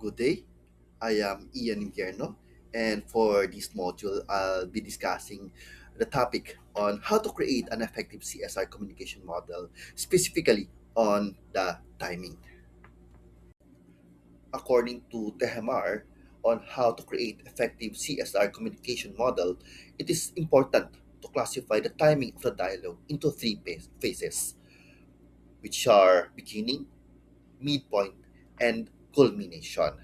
Good day. I am Ian Invierno, and for this module, I'll be discussing the topic on how to create an effective CSR communication model, specifically on the timing. According to Tehemar, on how to create effective CSR communication model, it is important to classify the timing of the dialogue into three phases, which are beginning, midpoint, and culmination.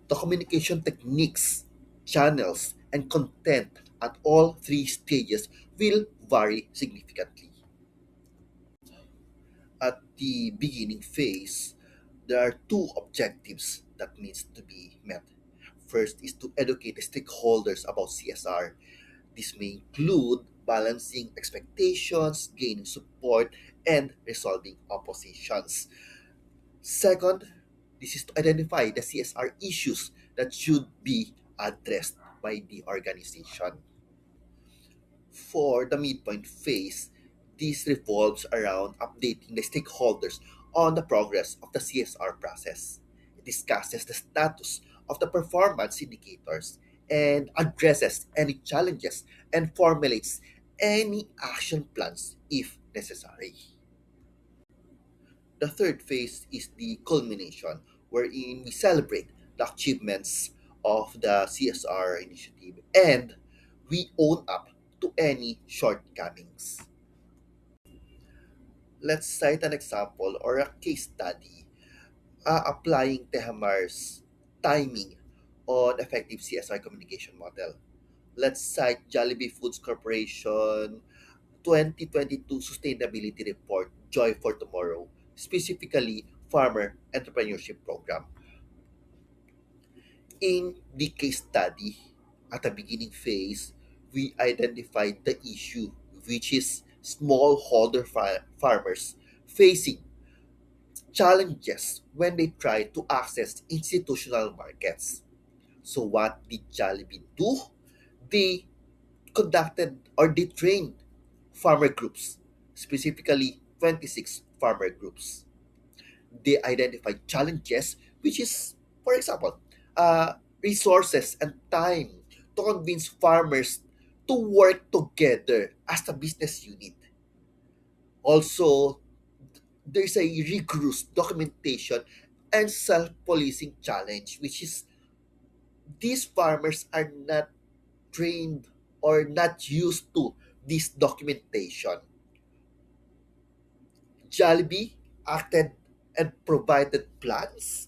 The communication techniques, channels, and content at all three stages will vary significantly. At the beginning phase, there are two objectives that needs to be met. First is to educate the stakeholders about CSR. This may include balancing expectations, gaining support, and resolving oppositions. Second, this is to identify the CSR issues that should be addressed by the organization. For the midpoint phase, this revolves around updating the stakeholders on the progress of the CSR process. It discusses the status of the performance indicators and addresses any challenges and formulates any action plans if necessary. The third phase is the culmination, wherein we celebrate the achievements of the CSR initiative and we own up to any shortcomings. Let's cite an example or a case study applying Tehamar's timing on effective CSR communication model. Let's cite Jollibee Foods Corporation 2022 Sustainability Report, Joy for Tomorrow, specifically Farmer Entrepreneurship Program. In the case study, at the beginning phase, we identified the issue, which is smallholder farmers facing challenges when they try to access institutional markets. So, what did Jollibee do? They conducted or they trained farmer groups, specifically 26 farmer groups. They identified challenges, which is, for example, resources and time to convince farmers to work together as a business unit. Also, there's a rigorous documentation and self-policing challenge, which is these farmers are not trained or not used to this documentation. Jollibee acted and provided plans,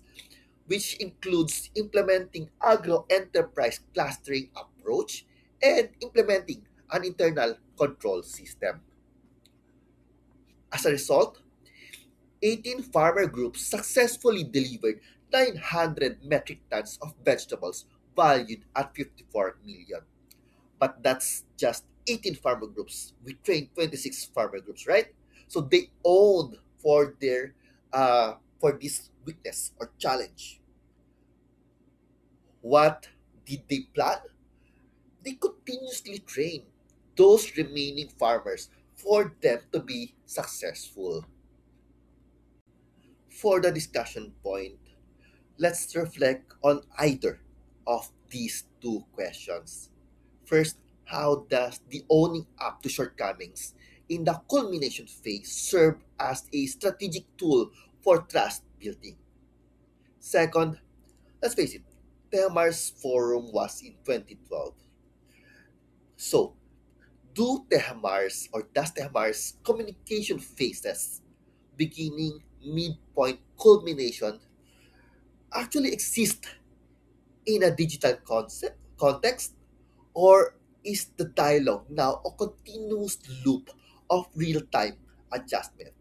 which includes implementing agro-enterprise clustering approach and implementing an internal control system. As a result, 18 farmer groups successfully delivered 900 metric tons of vegetables valued at 54 million. But that's just 18 farmer groups. We trained 26 farmer groups, right? So they owned for this weakness or challenge. What did they plan? They continuously train those remaining farmers for them to be successful. For the discussion point, let's reflect on either of these two questions. First, how does the owning up to shortcomings in the culmination phase serve as a strategic tool for trust building? Second, let's face it, Temar's forum was in 2012. So, does Temar's communication phases, beginning, midpoint, culmination, actually exist in a digital context? Or is the dialogue now a continuous loop of real time adjustment?